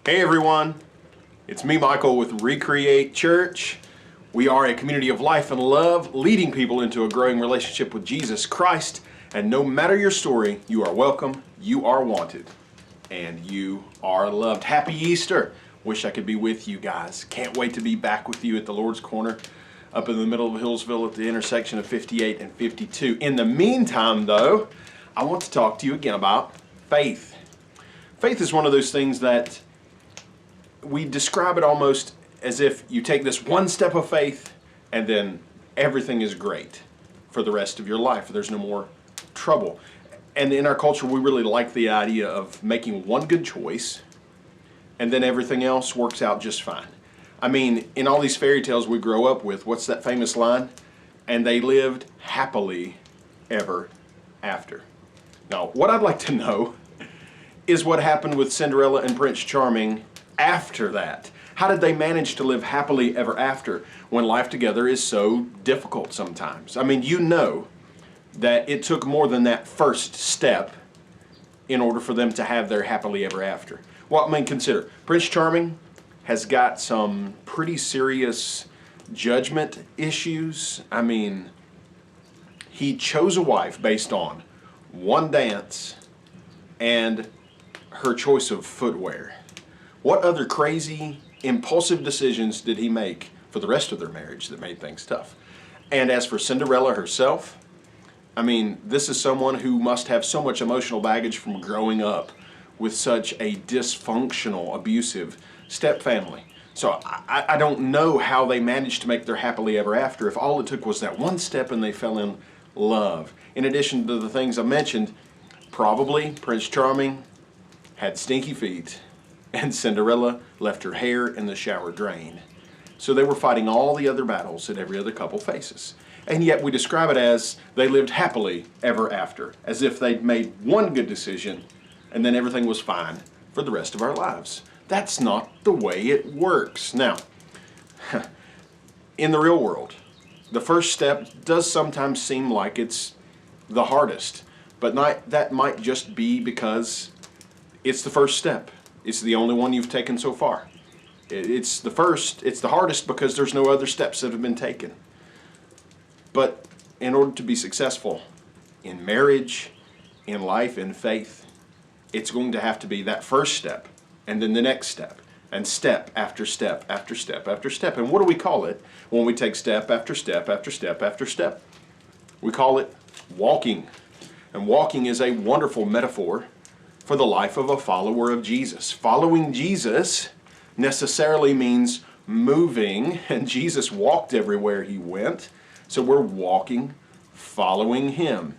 Hey everyone, it's me Michael with Recreate Church. We are a community of life and love, leading people into a growing relationship with Jesus Christ. And no matter your story, you are welcome, you are wanted, and you are loved. Happy Easter. Wish I could be with you guys. Can't wait to be back with you at the Lord's Corner up in the middle of Hillsville at the intersection of 58 and 52. In the meantime though, I want to talk to you again about faith. Faith is one of those things that we describe it almost as if you take this one step of faith and then everything is great for the rest of your life. There's no more trouble. And in our culture, we really like the idea of making one good choice and then everything else works out just fine. I mean, in all these fairy tales we grow up with, what's that famous line? And they lived happily ever after. Now, what I'd like to know is what happened with Cinderella and Prince Charming after that. How did they manage to live happily ever after when life together is so difficult sometimes? I mean, you know that it took more than that first step in order for them to have their happily ever after. Well, I mean, consider, Prince Charming has got some pretty serious judgment issues. I mean, he chose a wife based on one dance and her choice of footwear. What other crazy, impulsive decisions did he make for the rest of their marriage that made things tough? And as for Cinderella herself, I mean, this is someone who must have so much emotional baggage from growing up with such a dysfunctional, abusive stepfamily. So I don't know how they managed to make their happily ever after if all it took was that one step and they fell in love. In addition to the things I mentioned, probably Prince Charming had stinky feet and Cinderella left her hair in the shower drain. So they were fighting all the other battles that every other couple faces. And yet we describe it as they lived happily ever after, as if they'd made one good decision and then everything was fine for the rest of our lives. That's not the way it works. Now, in the real world, the first step does sometimes seem like it's the hardest, but that might just be because it's the first step. It's the only one you've taken so far. It's the first, it's the hardest because there's no other steps that have been taken. But in order to be successful in marriage, in life, in faith, it's going to have to be that first step and then the next step and step after step after step after step. And what do we call it when we take step after step after step after step? We call it walking. And walking is a wonderful metaphor for the life of a follower of Jesus. Following Jesus necessarily means moving, and Jesus walked everywhere he went, so we're walking, following him.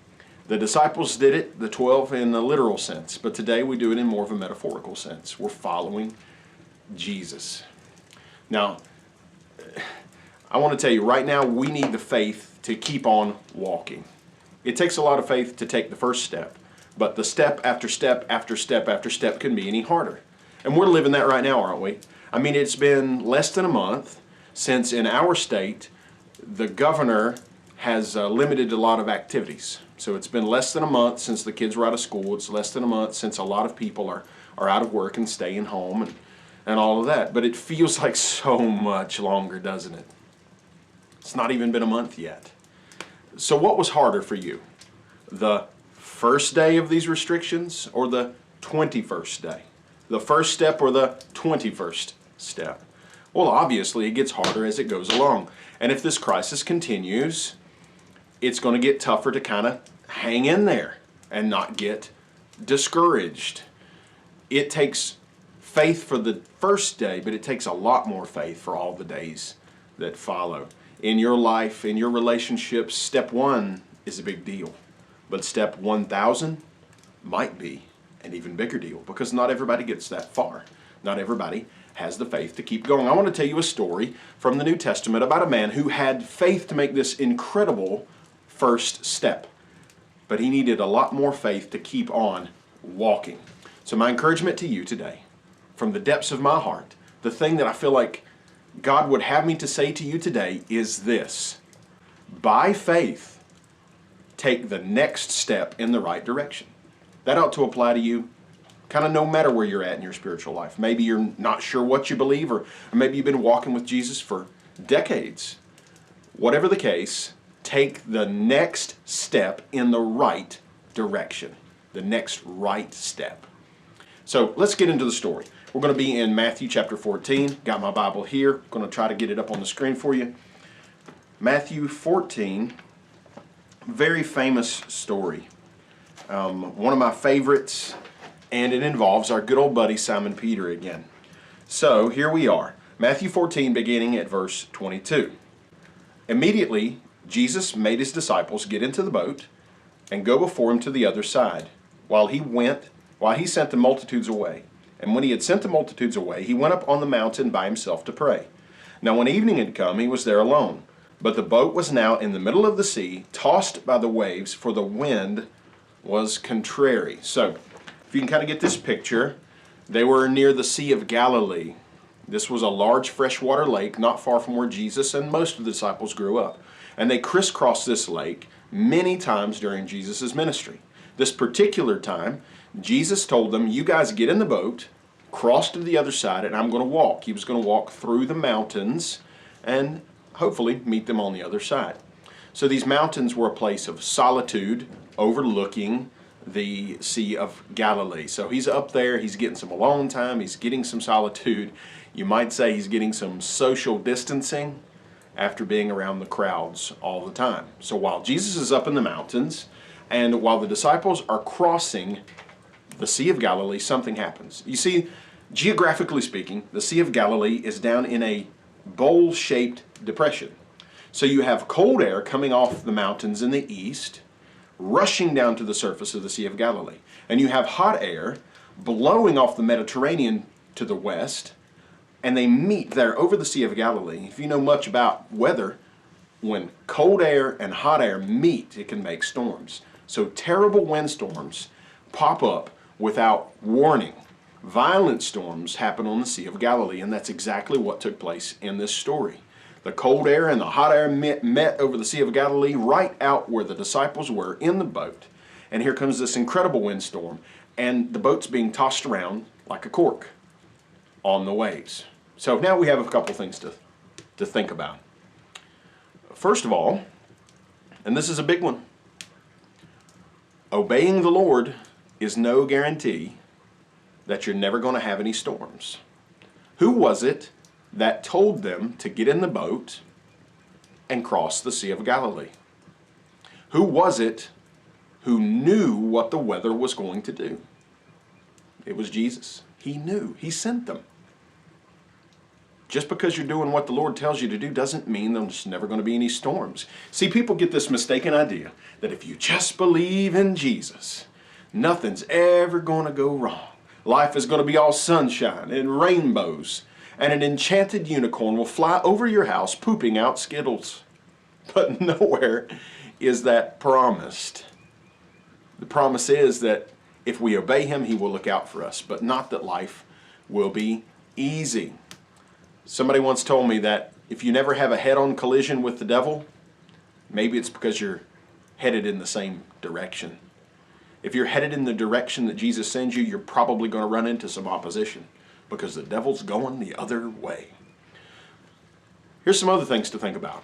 The disciples did it, the 12, in a literal sense, but today we do it in more of a metaphorical sense. We're following Jesus. Now, I want to tell you, right now we need the faith to keep on walking. It takes a lot of faith to take the first step. But the step after step after step after step can be any harder. And we're living that right now, aren't we? I mean, it's been less than a month since in our state, the governor has limited a lot of activities. So it's been less than a month since the kids were out of school. It's less than a month since a lot of people are out of work and staying home and all of that. But it feels like so much longer, doesn't it? It's not even been a month yet. So what was harder for you? The first day of these restrictions or the 21st day? The first step or the 21st step? Well, obviously it gets harder as it goes along. And if this crisis continues, it's going to get tougher to kind of hang in there and not get discouraged. It takes faith for the first day, but it takes a lot more faith for all the days that follow. In your life, in your relationships, step one is a big deal. But step 1,000 might be an even bigger deal because not everybody gets that far. Not everybody has the faith to keep going. I want to tell you a story from the New Testament about a man who had faith to make this incredible first step. But he needed a lot more faith to keep on walking. So my encouragement to you today, from the depths of my heart, the thing that I feel like God would have me to say to you today is this: by faith, take the next step in the right direction. That ought to apply to you kind of no matter where you're at in your spiritual life. Maybe you're not sure what you believe, or maybe you've been walking with Jesus for decades. Whatever the case, take the next step in the right direction. The next right step. So let's get into the story. We're going to be in Matthew chapter 14. Got my Bible here. I'm going to try to get it up on the screen for you. Matthew 14, very famous story. One of my favorites, and it involves our good old buddy Simon Peter again. So here we are. Matthew 14, beginning at verse 22. Immediately, Jesus made his disciples get into the boat and go before him to the other side, while he sent the multitudes away. And when he had sent the multitudes away, he went up on the mountain by himself to pray. Now when evening had come, he was there alone. But the boat was now in the middle of the sea, tossed by the waves, for the wind was contrary. So, if you can kind of get this picture, they were near the Sea of Galilee. This was a large freshwater lake not far from where Jesus and most of the disciples grew up. And they crisscrossed this lake many times during Jesus' ministry. This particular time, Jesus told them, you guys get in the boat, cross to the other side, and I'm going to walk. He was going to walk through the mountains and hopefully meet them on the other side. So these mountains were a place of solitude overlooking the Sea of Galilee. So he's up there, he's getting some alone time, he's getting some solitude. You might say he's getting some social distancing after being around the crowds all the time. So while Jesus is up in the mountains and while the disciples are crossing the Sea of Galilee, something happens. You see, geographically speaking, the Sea of Galilee is down in a bowl-shaped depression. So you have cold air coming off the mountains in the east, rushing down to the surface of the Sea of Galilee. And you have hot air blowing off the Mediterranean to the west, and they meet there over the Sea of Galilee. If you know much about weather, when cold air and hot air meet, it can make storms. So terrible windstorms pop up without warning. Violent storms happen on the Sea of Galilee, and that's exactly what took place in this story. The cold air and the hot air met over the Sea of Galilee right out where the disciples were in the boat. And here comes this incredible windstorm, and the boat's being tossed around like a cork on the waves. So now we have a couple things to think about. First of all, and this is a big one, obeying the Lord is no guarantee that you're never going to have any storms. Who was it that told them to get in the boat and cross the Sea of Galilee? Who was it who knew what the weather was going to do? It was Jesus. He knew. He sent them. Just because you're doing what the Lord tells you to do doesn't mean there's never going to be any storms. See, people get this mistaken idea that if you just believe in Jesus, nothing's ever going to go wrong. Life is going to be all sunshine and rainbows, and an enchanted unicorn will fly over your house pooping out Skittles. But nowhere is that promised. The promise is that if we obey Him, He will look out for us, but not that life will be easy. Somebody once told me that if you never have a head-on collision with the devil, maybe it's because you're headed in the same direction. If you're headed in the direction that Jesus sends you, you're probably going to run into some opposition because the devil's going the other way. Here's some other things to think about.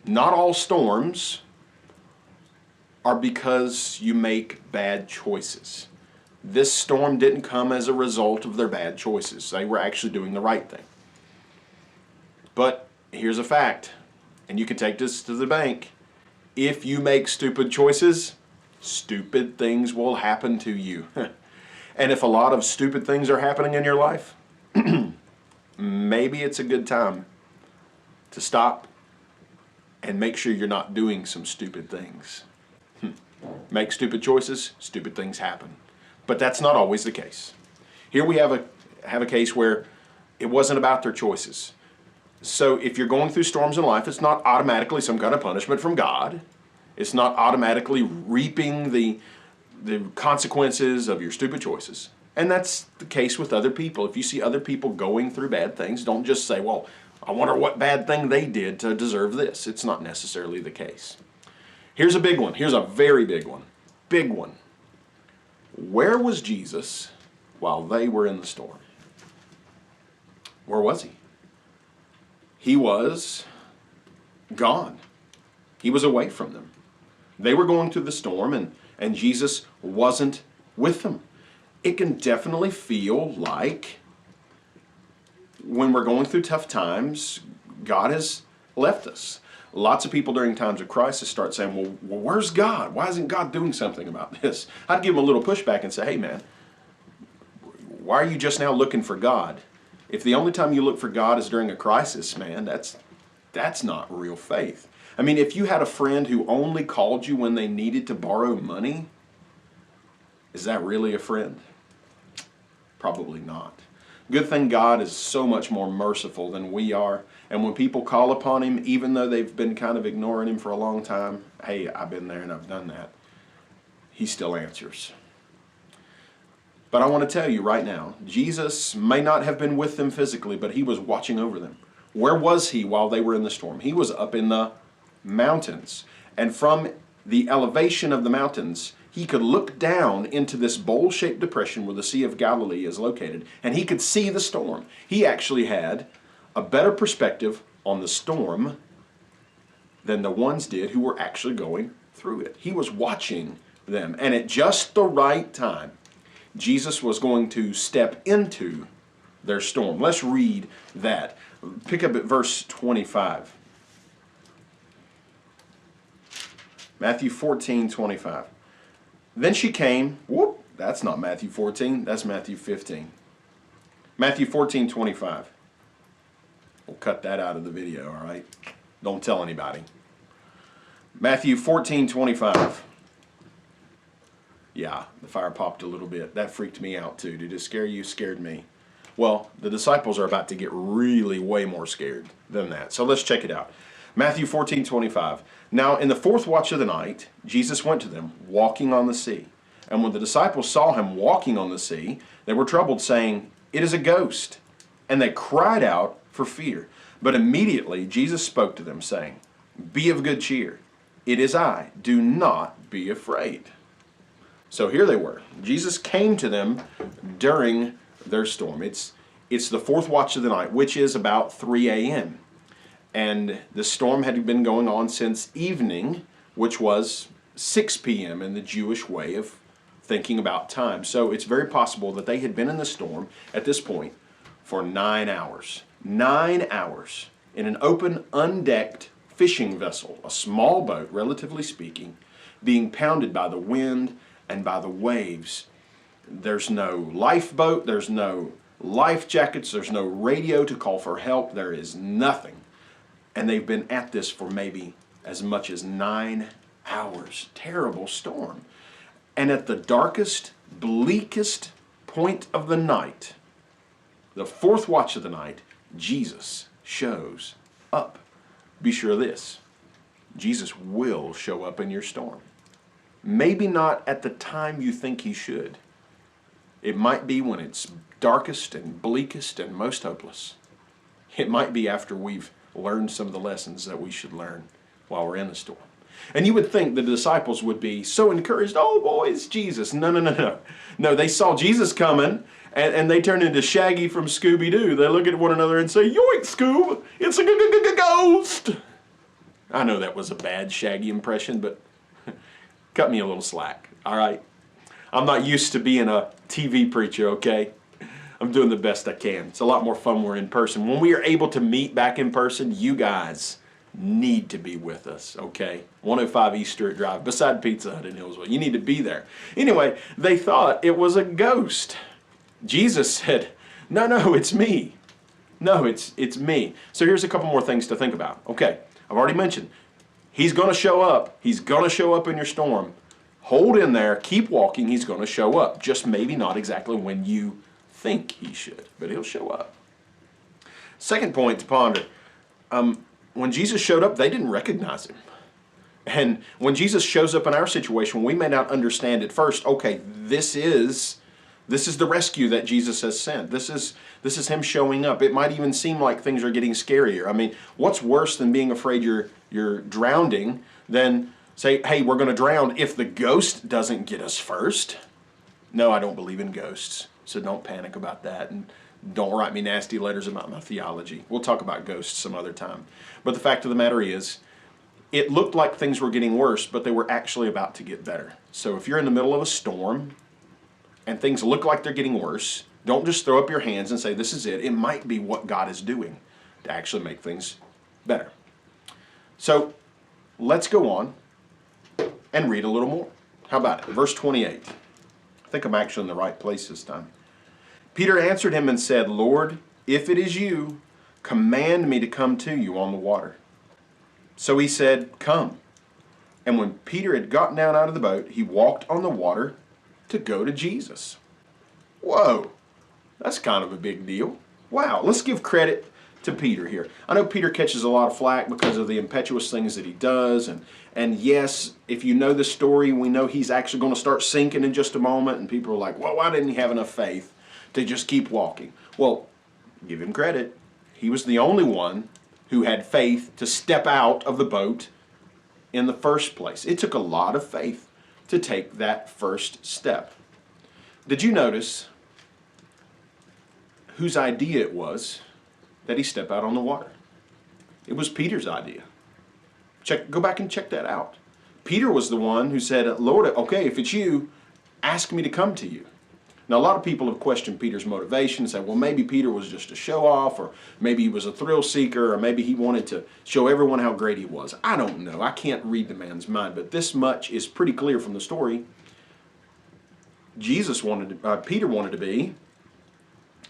Not all storms are because you make bad choices. This storm didn't come as a result of their bad choices. They were actually doing the right thing. But here's a fact, and you can take this to the bank. If you make stupid choices, stupid things will happen to you. And if a lot of stupid things are happening in your life, maybe it's a good time to stop and make sure you're not doing some stupid things. Make stupid choices, stupid things happen. But that's not always the case. Here we have a case where it wasn't about their choices. So if you're going through storms in life, it's not automatically some kind of punishment from God. It's not automatically reaping the consequences of your stupid choices. And that's the case with other people. If you see other people going through bad things, don't just say, well, I wonder what bad thing they did to deserve this. It's not necessarily the case. Here's a big one. Here's a very big one. Big one. Where was Jesus while they were in the storm? Where was he? He was gone. He was away from them. They were going through the storm, and Jesus wasn't with them. It can definitely feel like when we're going through tough times, God has left us. Lots of people during times of crisis start saying, well, where's God? Why isn't God doing something about this? I'd give them a little pushback and say, hey man, why are you just now looking for God? If the only time you look for God is during a crisis, man, that's not real faith. I mean, if you had a friend who only called you when they needed to borrow money, is that really a friend? Probably not. Good thing God is so much more merciful than we are. And when people call upon him, even though they've been kind of ignoring him for a long time, hey, I've been there and I've done that, he still answers. But I want to tell you right now, Jesus may not have been with them physically, but he was watching over them. Where was he while they were in the storm? He was up in the mountains. And from the elevation of the mountains, he could look down into this bowl-shaped depression where the Sea of Galilee is located, and he could see the storm. He actually had a better perspective on the storm than the ones did who were actually going through it. He was watching them, and at just the right time, Jesus was going to step into their storm. Let's read that. Pick up at verse 25. Matthew 14:25. Then she came, that's not Matthew 14, that's Matthew 15. Matthew 14:25. We'll cut that out of the video, all right? Don't tell anybody. Matthew 14:25. Yeah, the fire popped a little bit. That freaked me out too. Did it scare you? Scared me. Well, the disciples are about to get really way more scared than that. So let's check it out. Matthew 14:25. Now in the fourth watch of the night, Jesus went to them, walking on the sea. And when the disciples saw him walking on the sea, they were troubled, saying, "It is a ghost." And they cried out for fear. But immediately Jesus spoke to them, saying, "Be of good cheer. It is I. Do not be afraid." So here they were. Jesus came to them during their storm. It's the fourth watch of the night, which is about 3 a.m. And the storm had been going on since evening, which was 6 p.m. in the Jewish way of thinking about time. So it's very possible that they had been in the storm at this point for 9 hours. 9 hours in an open, undecked fishing vessel, a small boat, relatively speaking, being pounded by the wind and by the waves. There's no lifeboat, there's no life jackets, there's no radio to call for help, there is nothing. And they've been at this for maybe as much as 9 hours. Terrible storm. And at the darkest, bleakest point of the night, the fourth watch of the night, Jesus shows up. Be sure of this, Jesus will show up in your storm. Maybe not at the time you think he should. It might be when it's darkest and bleakest and most hopeless. It might be after we've learned some of the lessons that we should learn while we're in the storm. And you would think the disciples would be so encouraged, oh boy, it's Jesus. No. No, they saw Jesus coming and they turned into Shaggy from Scooby-Doo. They look at one another and say, yoink, Scoob, it's a ghost. I know that was a bad Shaggy impression, but cut me a little slack, all right? I'm not used to being a TV preacher, okay? I'm doing the best I can. It's a lot more fun when we're in person. When we are able to meet back in person, you guys need to be with us, okay? 105 East Stewart Drive, beside Pizza Hut in Hillsville. You need to be there. Anyway, they thought it was a ghost. Jesus said, no, it's me. No, it's me. So here's a couple more things to think about. Okay, I've already mentioned, he's going to show up. He's going to show up in your storm. Hold in there, keep walking, he's going to show up. Just maybe not exactly when you think he should, but he'll show up. Second point to ponder. When Jesus showed up, they didn't recognize him. And when Jesus shows up in our situation, we may not understand at first, okay, this is the rescue that Jesus has sent. This is him showing up. It might even seem like things are getting scarier. I mean, what's worse than being afraid you're drowning than say, hey, we're going to drown if the ghost doesn't get us first? No, I don't believe in ghosts, so don't panic about that, and don't write me nasty letters about my theology. We'll talk about ghosts some other time. But the fact of the matter is, it looked like things were getting worse, but they were actually about to get better. So if you're in the middle of a storm and things look like they're getting worse, don't just throw up your hands and say, this is it. It might be what God is doing to actually make things better. So let's go on and read a little more. How about it? Verse 28. I think I'm actually in the right place this time. Peter answered him and said, Lord, if it is you, command me to come to you on the water. So he said, come. And when Peter had gotten down out of the boat, he walked on the water to go to Jesus. Whoa, that's kind of a big deal. Wow, let's give credit to Peter here. I know Peter catches a lot of flack because of the impetuous things that he does. And yes, if you know the story, we know he's actually going to start sinking in just a moment. And people are like, well, why didn't he have enough faith to just keep walking? Well, give him credit. He was the only one who had faith to step out of the boat in the first place. It took a lot of faith to take that first step. Did you notice whose idea it was that he step out on the water? It was Peter's idea. Go back and check that out. Peter was the one who said, Lord, okay, if it's you, ask me to come to you. Now, a lot of people have questioned Peter's motivation and said, well, maybe Peter was just a show-off, or maybe he was a thrill seeker, or maybe he wanted to show everyone how great he was. I don't know. I can't read the man's mind, but this much is pretty clear from the story. Peter wanted to be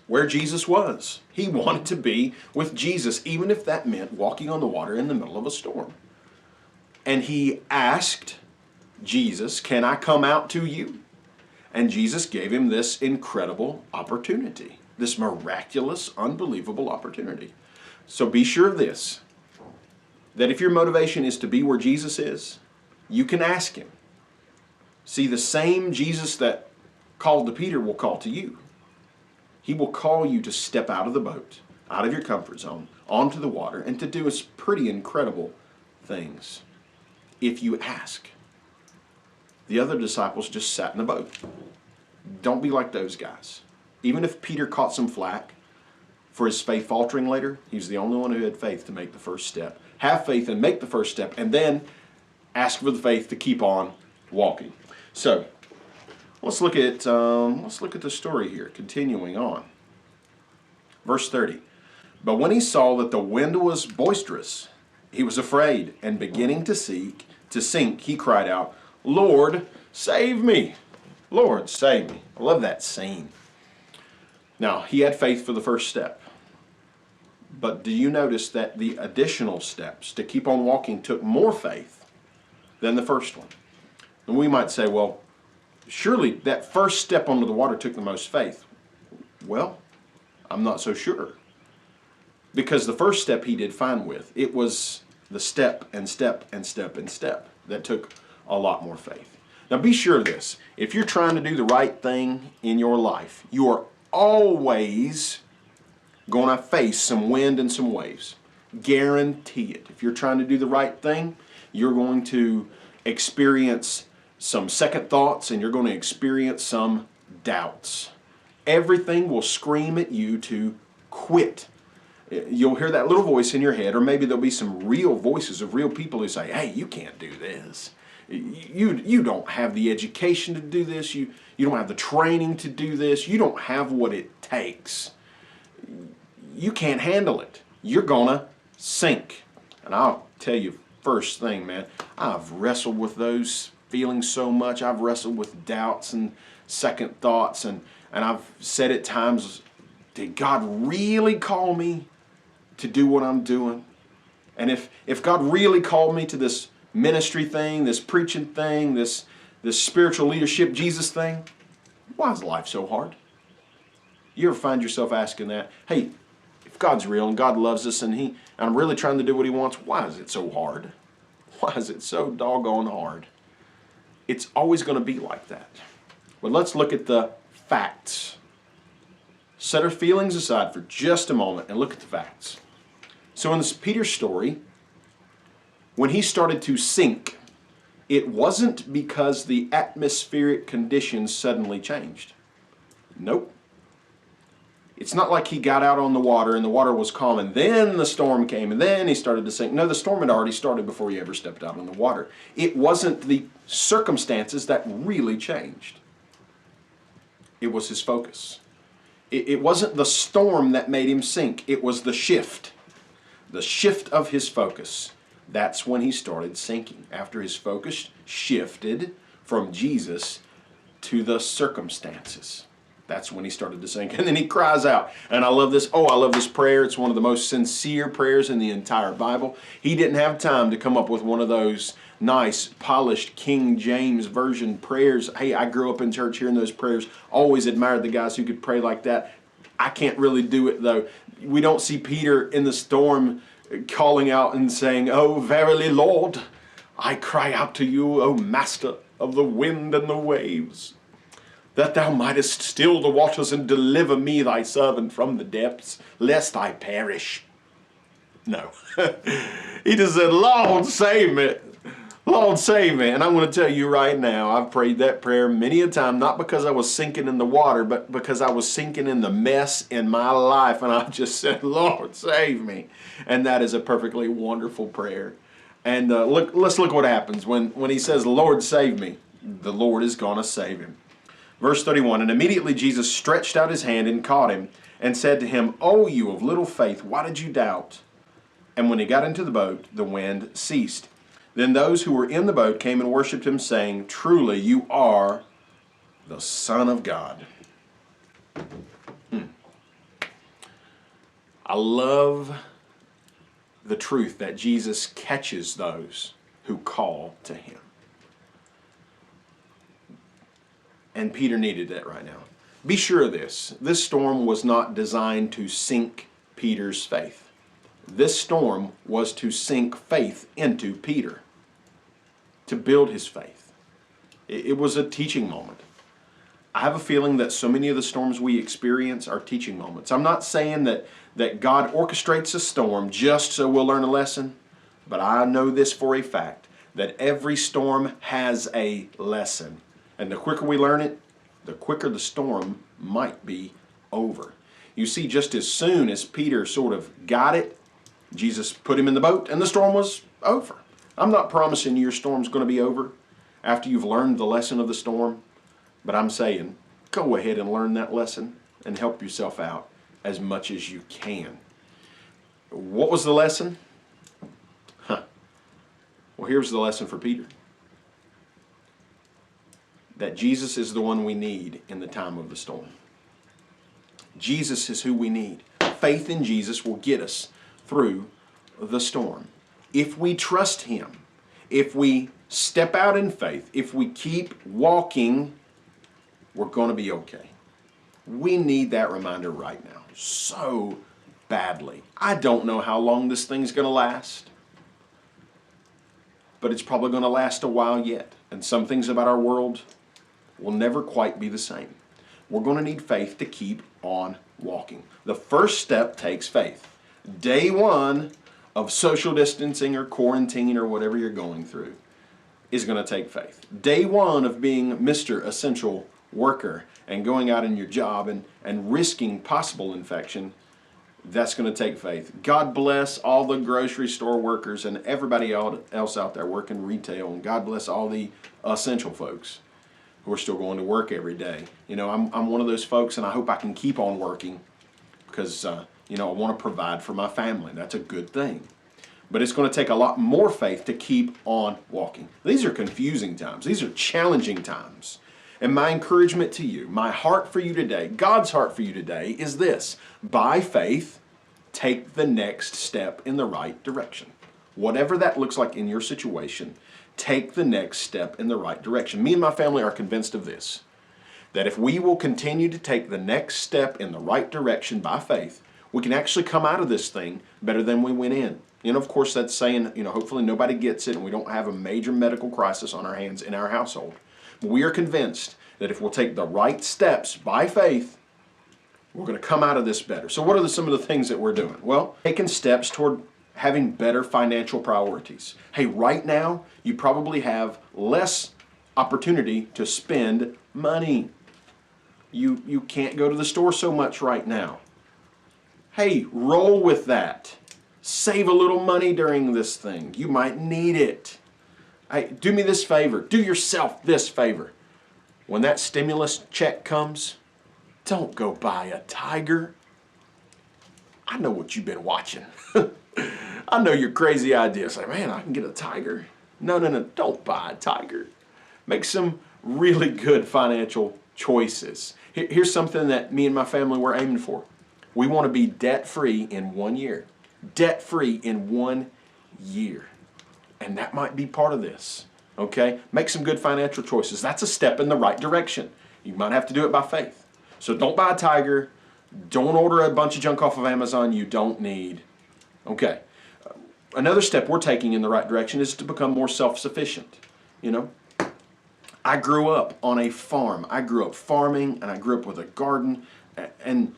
where Jesus was. He wanted to be with Jesus, even if that meant walking on the water in the middle of a storm. And he asked Jesus, can I come out to you? And Jesus gave him this incredible opportunity, this miraculous, unbelievable opportunity. So be sure of this, that if your motivation is to be where Jesus is, you can ask him. See, the same Jesus that called to Peter will call to you. He will call you to step out of the boat, out of your comfort zone, onto the water, and to do us pretty incredible things if you ask. The other disciples just sat in the boat. Don't be like those guys. Even if Peter caught some flack for his faith faltering later, he was the only one who had faith to make the first step. Have faith and make the first step, and then ask for the faith to keep on walking. So let's look at the story here, continuing on. Verse 30. But when he saw that the wind was boisterous, he was afraid, and beginning to sink, he cried out, Lord, save me. Lord, save me. I love that scene. Now, he had faith for the first step. But do you notice that the additional steps to keep on walking took more faith than the first one? And we might say, well, surely that first step onto the water took the most faith. Well, I'm not so sure. Because the first step he did fine with. It was the step and step and step and step that took a lot more faith. Now be sure of this. If you're trying to do the right thing in your life, you are always going to face some wind and some waves. Guarantee it. If you're trying to do the right thing, you're going to experience some second thoughts and you're going to experience some doubts. Everything will scream at you to quit. You'll hear that little voice in your head, or maybe there'll be some real voices of real people who say, hey, you can't do this. You don't have the education to do this. You don't have the training to do this. You don't have what it takes. You can't handle it. You're gonna sink. And I'll tell you first thing, man, I've wrestled with those feelings so much. I've wrestled with doubts and second thoughts, and I've said at times, did God really call me to do what I'm doing? And if God really called me to this ministry thing, this preaching thing, this spiritual leadership Jesus thing, why is life so hard? You ever find yourself asking that? Hey, if God's real and God loves us and I'm really trying to do what he wants, why is it so hard? Why is it so doggone hard? It's always going to be like that. But let's look at the facts. Set our feelings aside for just a moment and look at the facts. So in this Peter story, when he started to sink, It wasn't because the atmospheric conditions suddenly changed. Nope. It's not like he got out on the water and the water was calm and then the storm came and then he started to sink. No, the storm had already started before he ever stepped out on the water. It wasn't the circumstances that really changed. It was his focus. It wasn't the storm that made him sink. It was the shift. The shift of his focus. That's when he started sinking. After his focus shifted from Jesus to the circumstances. That's when he started to sink. And then he cries out. And I love this. Oh, I love this prayer. It's one of the most sincere prayers in the entire Bible. He didn't have time to come up with one of those nice, polished King James Version prayers. Hey, I grew up in church hearing those prayers. Always admired the guys who could pray like that. I can't really do it, though. We don't see Peter in the storm calling out and saying, "Oh, verily, Lord, I cry out to you, O Master of the wind and the waves, that thou mightest still the waters and deliver me, thy servant, from the depths, lest I perish." No. He just said, "Lord, save me. Lord, save me." And I'm going to tell you right now, I've prayed that prayer many a time, not because I was sinking in the water, but because I was sinking in the mess in my life. And I just said, "Lord, save me." And that is a perfectly wonderful prayer. And let's look what happens when he says, "Lord, save me." The Lord is going to save him. Verse 31, and immediately Jesus stretched out his hand and caught him and said to him, "O you of little faith, why did you doubt?" And when he got into the boat, the wind ceased. Then those who were in the boat came and worshipped him, saying, "Truly you are the Son of God." I love the truth that Jesus catches those who call to him. And Peter needed that right now. Be sure of this. This storm was not designed to sink Peter's faith. This storm was to sink faith into Peter, to build his faith. It was a teaching moment. I have a feeling that so many of the storms we experience are teaching moments. I'm not saying that God orchestrates a storm just so we'll learn a lesson, but I know this for a fact, that every storm has a lesson. And the quicker we learn it, the quicker the storm might be over. You see, just as soon as Peter sort of got it, Jesus put him in the boat and the storm was over. I'm not promising your storm's going to be over after you've learned the lesson of the storm, but I'm saying go ahead and learn that lesson and help yourself out as much as you can. What was the lesson? Well, here's the lesson for Peter. That Jesus is the one we need in the time of the storm. Jesus is who we need. Faith in Jesus will get us through the storm. If we trust him, if we step out in faith, if we keep walking, we're going to be okay. We need that reminder right now so badly. I don't know how long this thing's going to last, but it's probably going to last a while yet. And some things about our world will never quite be the same. We're going to need faith to keep on walking. The first step takes faith. Day one of social distancing or quarantine or whatever you're going through is going to take faith. Day one of being Mr. Essential Worker and going out in your job and risking possible infection, that's going to take faith. God bless all the grocery store workers and everybody else out there working retail, and God bless all the essential folks who are still going to work every day. You know, I'm one of those folks, and I hope I can keep on working because, you know, I want to provide for my family. That's a good thing. But it's going to take a lot more faith to keep on walking. These are confusing times. These are challenging times. And my encouragement to you, my heart for you today, God's heart for you today is this: by faith, take the next step in the right direction. Whatever that looks like in your situation, take the next step in the right direction. Me and my family are convinced of this, that if we will continue to take the next step in the right direction by faith, we can actually come out of this thing better than we went in. You know, of course, that's saying, you know, hopefully nobody gets it and we don't have a major medical crisis on our hands in our household. But we are convinced that if we'll take the right steps by faith, we're going to come out of this better. So what are some of the things that we're doing? Well, taking steps toward having better financial priorities. Hey, right now, you probably have less opportunity to spend money. You can't go to the store so much right now. Hey, roll with that. Save a little money during this thing. You might need it. Hey, do me this favor. Do yourself this favor. When that stimulus check comes, don't go buy a tiger. I know what you've been watching. I know your crazy ideas. Like, man, I can get a tiger. No, don't buy a tiger. Make some really good financial choices. Here's something that me and my family were aiming for. We want to be debt-free in 1 year. Debt-free in 1 year. And that might be part of this. Okay? Make some good financial choices. That's a step in the right direction. You might have to do it by faith. So don't buy a tiger. Don't order a bunch of junk off of Amazon you don't need. Okay. Another step we're taking in the right direction is to become more self-sufficient. You know, I grew up on a farm. I grew up farming, and I grew up with a garden, and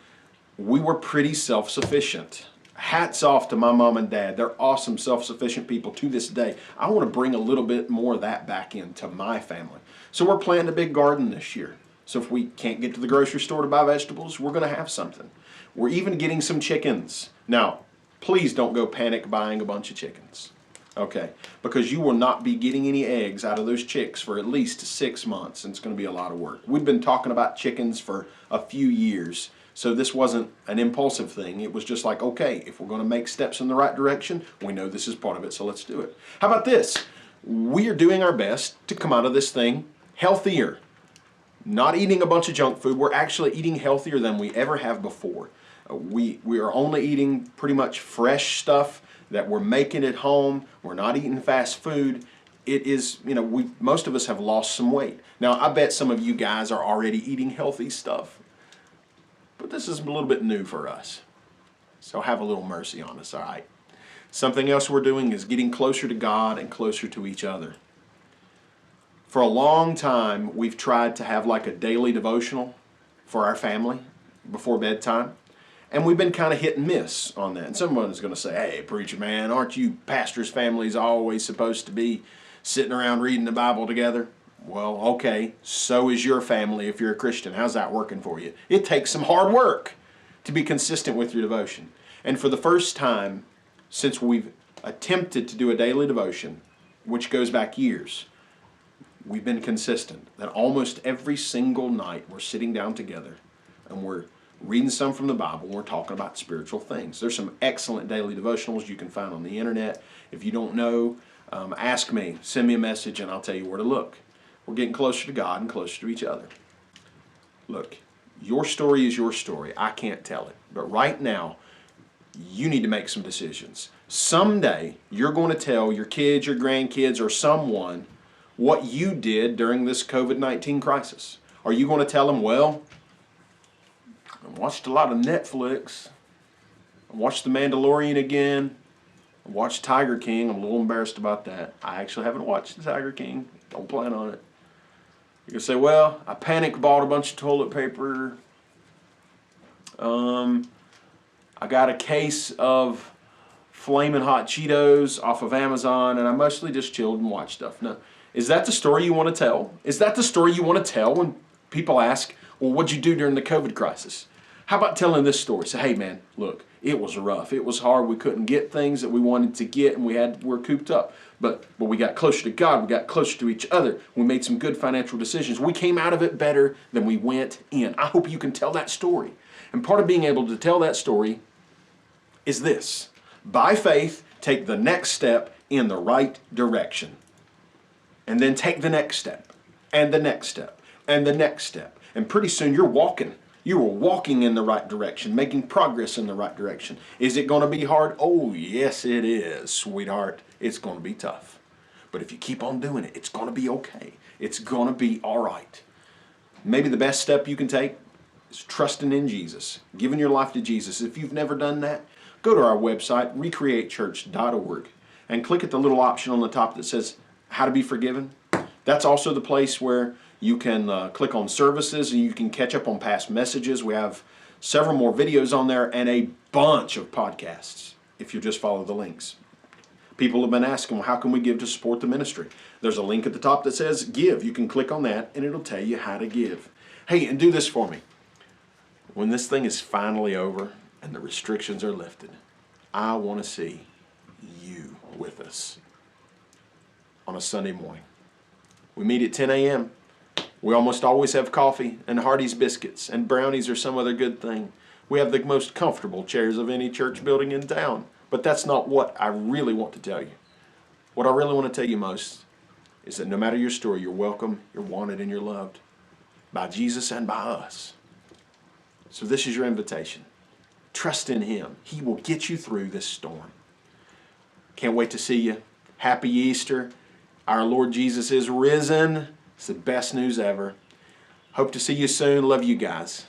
we were pretty self-sufficient. Hats off to my mom and dad. They're awesome, self-sufficient people to this day. I want to bring a little bit more of that back into my family. So we're planting a big garden this year. So if we can't get to the grocery store to buy vegetables, we're going to have something. We're even getting some chickens. Now, please don't go panic buying a bunch of chickens. Okay? Because you will not be getting any eggs out of those chicks for at least 6 months, and it's going to be a lot of work. We've been talking about chickens for a few years. So this wasn't an impulsive thing. It was just like, okay, if we're going to make steps in the right direction, we know this is part of it, so let's do it. How about this? We are doing our best to come out of this thing healthier. Not eating a bunch of junk food. We're actually eating healthier than we ever have before. We are only eating pretty much fresh stuff that we're making at home. We're not eating fast food. It is, you know, most of us have lost some weight. Now, I bet some of you guys are already eating healthy stuff. But this is a little bit new for us. So have a little mercy on us, all right? Something else we're doing is getting closer to God and closer to each other. For a long time, we've tried to have like a daily devotional for our family before bedtime. And we've been kind of hit and miss on that. And someone is going to say, hey, preacher man, aren't you pastors' families always supposed to be sitting around reading the Bible together? Well, okay, so is your family if you're a Christian. How's that working for you? It takes some hard work to be consistent with your devotion. And for the first time since we've attempted to do a daily devotion, which goes back years, we've been consistent that almost every single night we're sitting down together and we're reading some from the Bible. We're talking about spiritual things. There's some excellent daily devotionals you can find on the internet. If you don't know, ask me, send me a message, and I'll tell you where to look. We're getting closer to God and closer to each other. Look, your story is your story. I can't tell it. But right now, you need to make some decisions. Someday, you're going to tell your kids, your grandkids, or someone what you did during this COVID-19 crisis. Are you going to tell them, well, I watched a lot of Netflix. I watched The Mandalorian again. I watched Tiger King. I'm a little embarrassed about that. I actually haven't watched The Tiger King. Don't plan on it. You can say, well, I panic bought a bunch of toilet paper. I got a case of Flamin' Hot Cheetos off of Amazon, and I mostly just chilled and watched stuff. No. Is that the story you want to tell? Is that the story you want to tell when people ask, well, what'd you do during the COVID crisis? How about telling this story? Say, hey man, look, it was rough. It was hard. We couldn't get things that we wanted to get, and we're cooped up. But we got closer to God. We got closer to each other. We made some good financial decisions. We came out of it better than we went in. I hope you can tell that story. And part of being able to tell that story is this. By faith, take the next step in the right direction. And then take the next step, and the next step, and the next step. And pretty soon you're walking. You are walking in the right direction, making progress in the right direction. Is it going to be hard? Oh, yes, it is, sweetheart. It's going to be tough. But if you keep on doing it, it's going to be okay. It's going to be all right. Maybe the best step you can take is trusting in Jesus, giving your life to Jesus. If you've never done that, go to our website, recreatechurch.org, and click at the little option on the top that says How to Be Forgiven. That's also the place where you can click on services and you can catch up on past messages. We have several more videos on there and a bunch of podcasts. if you just follow the links. People have been asking, well, how can we give to support the ministry? There's a link at the top that says give. You can click on that and it'll tell you how to give. Hey, and do this for me. When this thing is finally over and the restrictions are lifted, I want to see you with us on a Sunday morning. We meet at 10 a.m. We almost always have coffee and Hardee's biscuits and brownies or some other good thing. We have the most comfortable chairs of any church building in town. But that's not what I really want to tell you. What I really want to tell you most is that no matter your story, you're welcome, you're wanted, and you're loved by Jesus and by us. So this is your invitation. Trust in Him. He will get you through this storm. Can't wait to see you. Happy Easter. Our Lord Jesus is risen. It's the best news ever. Hope to see you soon. Love you guys.